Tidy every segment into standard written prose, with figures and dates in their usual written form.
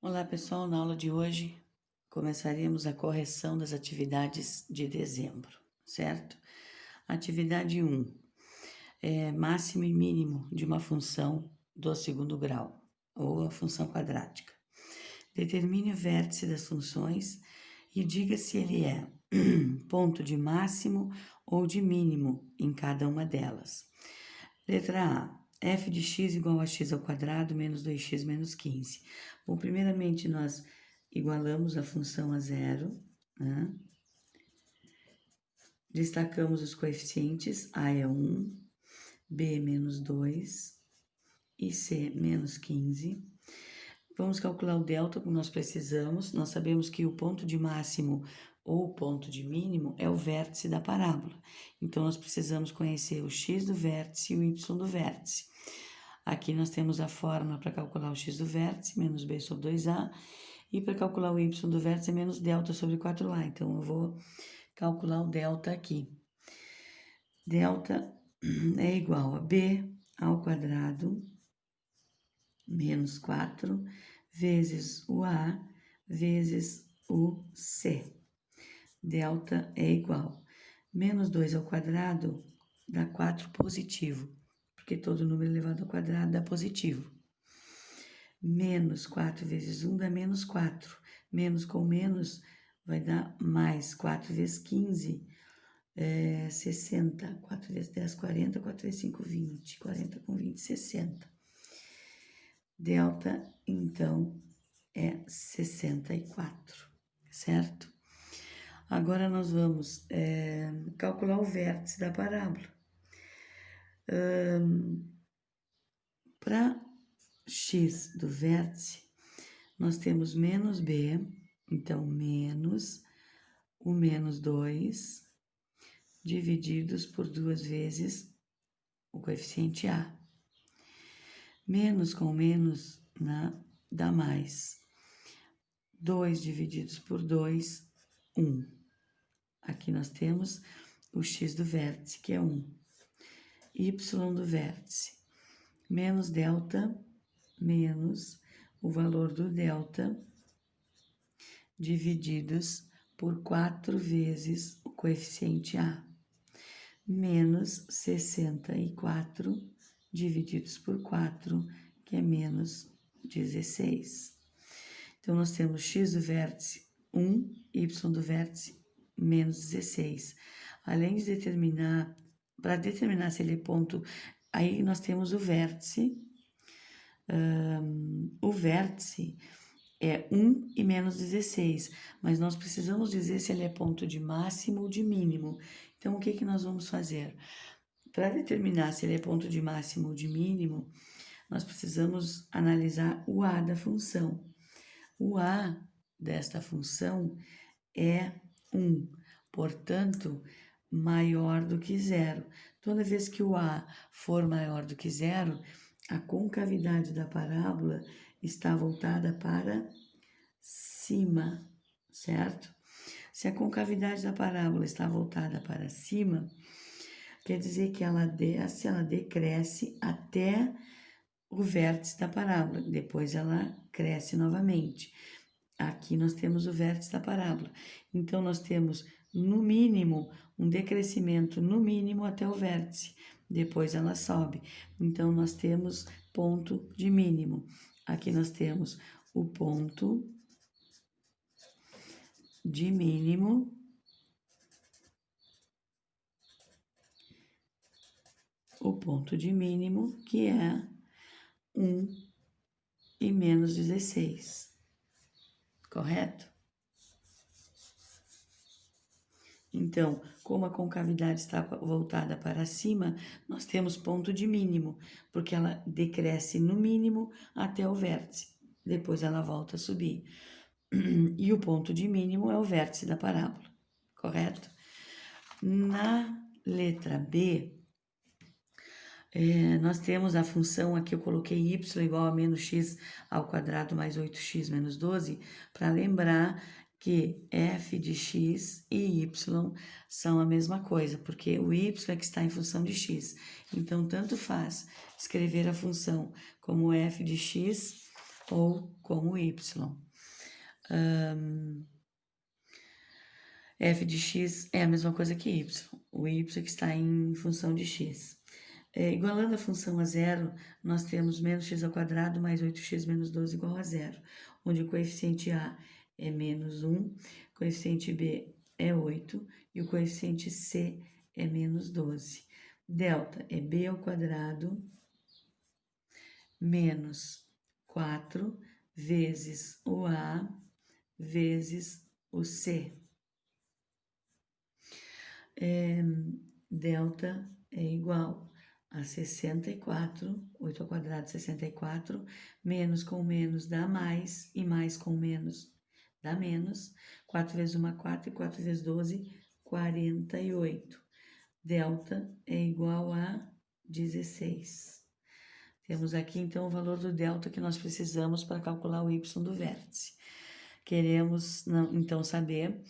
Olá pessoal, na aula de hoje começaremos a correção das atividades de dezembro, certo? Atividade 1 é máximo e mínimo de uma função do segundo grau, ou a função quadrática. Determine o vértice das funções e diga se ele é ponto de máximo ou de mínimo em cada uma delas. Letra A. F de x igual a x ao quadrado menos 2x menos 15. Bom, primeiramente nós igualamos a função a zero, né? Destacamos os coeficientes, A é 1, B é menos 2 e C menos 15. Vamos calcular o delta como nós precisamos. Nós sabemos que o ponto de máximo ou ponto de mínimo é o vértice da parábola. Então, nós precisamos conhecer o x do vértice e o y do vértice. Aqui nós temos a fórmula para calcular o x do vértice, menos b sobre 2a, e para calcular o y do vértice é menos delta sobre 4a. Então, eu vou calcular o delta aqui. Delta é igual a b ao quadrado menos 4 vezes o a vezes o c. Delta é igual menos 2 ao quadrado dá 4 positivo, porque todo número elevado ao quadrado dá positivo. Menos 4 vezes 1 dá menos 4. Menos com menos vai dar mais. 4 vezes 15 é 60. 4 vezes 10, 40. 4 vezes 5, 20. 40 com 20, 60. Delta, então, é 64, certo? Agora nós vamos calcular o vértice da parábola. Para x do vértice, nós temos menos b, então menos o menos 2, divididos por 2 vezes o coeficiente a. Menos com menos, né, dá mais. 2 divididos por 2, 1. Aqui nós temos o x do vértice, que é 1. Y do vértice, menos delta, menos o valor do delta, divididos por 4 vezes o coeficiente a, menos 64 divididos por 4, que é menos 16. Então, nós temos x do vértice 1, y do vértice menos 16. Além de determinar, para determinar se ele é ponto, aí nós temos o vértice. O vértice é 1 e menos 16, mas nós precisamos dizer se ele é ponto de máximo ou de mínimo. Então, o que nós vamos fazer? Para determinar se ele é ponto de máximo ou de mínimo, nós precisamos analisar o a da função. O a desta função é 1, portanto, maior do que zero. Toda vez que o a for maior do que zero, a concavidade da parábola está voltada para cima, certo? Se a concavidade da parábola está voltada para cima, quer dizer que ela desce, ela decresce até o vértice da parábola, depois ela cresce novamente. Aqui nós temos o vértice da parábola. Então, nós temos, no mínimo, um decrescimento, no mínimo, até o vértice. Depois ela sobe. Então, nós temos ponto de mínimo. Aqui nós temos o ponto de mínimo. O ponto de mínimo, que é 1 e menos 16. Correto? Então, como a concavidade está voltada para cima, nós temos ponto de mínimo, porque ela decresce no mínimo até o vértice. Depois ela volta a subir. E o ponto de mínimo é o vértice da parábola, correto? Na letra B, nós temos a função, aqui eu coloquei y igual a menos x ao quadrado mais 8x menos 12, para lembrar que f de x e y são a mesma coisa, porque o y é que está em função de x. Então, tanto faz escrever a função como f de x ou como y. F de x é a mesma coisa que y, o y que está em função de x. Igualando a função a zero, nós temos menos x ao quadrado mais 8x menos 12 igual a zero, onde o coeficiente a é menos 1, o coeficiente b é 8 e o coeficiente c é menos 12. Delta é b ao quadrado menos 4 vezes o a vezes o c. Delta é igual a 64, 8 ao quadrado 64, menos com menos dá mais, e mais com menos dá menos. 4 vezes 1, 4, e 4 vezes 12, 48. Delta é igual a 16. Temos aqui, então, o valor do delta que nós precisamos para calcular o y do vértice. Queremos, então, saber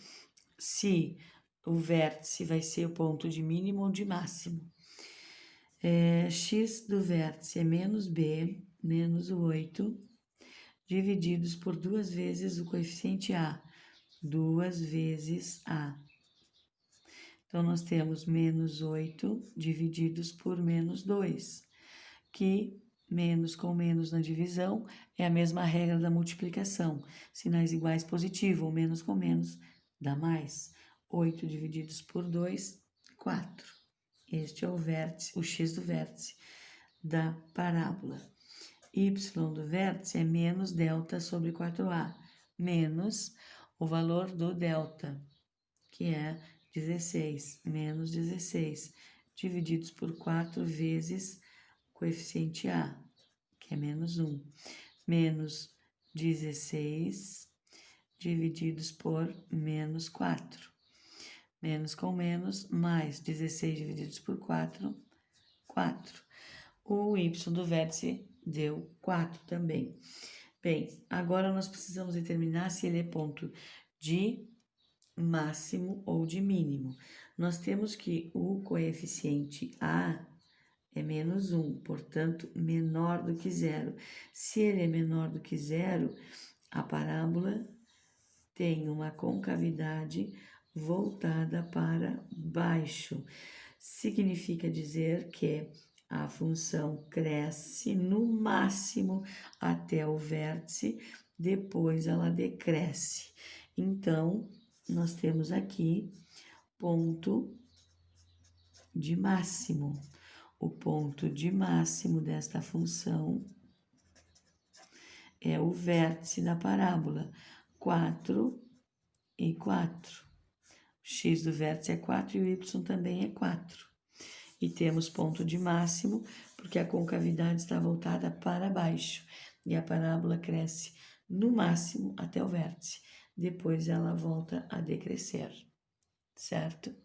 se o vértice vai ser o ponto de mínimo ou de máximo. X do vértice é menos b, menos 8, divididos por 2 vezes o coeficiente a, 2 vezes a. Então, nós temos menos 8 divididos por menos 2, que menos com menos na divisão é a mesma regra da multiplicação. Sinais iguais positivo, ou menos com menos dá mais. 8 divididos por 2, 4. Este é o vértice, o x do vértice da parábola. Y do vértice é menos delta sobre 4a, menos o valor do delta, que é 16, menos 16, divididos por 4 vezes coeficiente a, que é menos 1, menos 16, divididos por menos 4. Menos com menos, mais 16 divididos por 4, 4. O y do vértice deu 4 também. Bem, agora nós precisamos determinar se ele é ponto de máximo ou de mínimo. Nós temos que o coeficiente a é menos 1, portanto, menor do que zero. Se ele é menor do que zero, a parábola tem uma concavidade voltada para baixo. Significa dizer que a função cresce no máximo até o vértice, depois ela decresce. Então, nós temos aqui ponto de máximo. O ponto de máximo desta função é o vértice da parábola, 4 e 4. O x do vértice é 4 e o y também é 4. E temos ponto de máximo, porque a concavidade está voltada para baixo. E a parábola cresce no máximo até o vértice. Depois ela volta a decrescer, certo?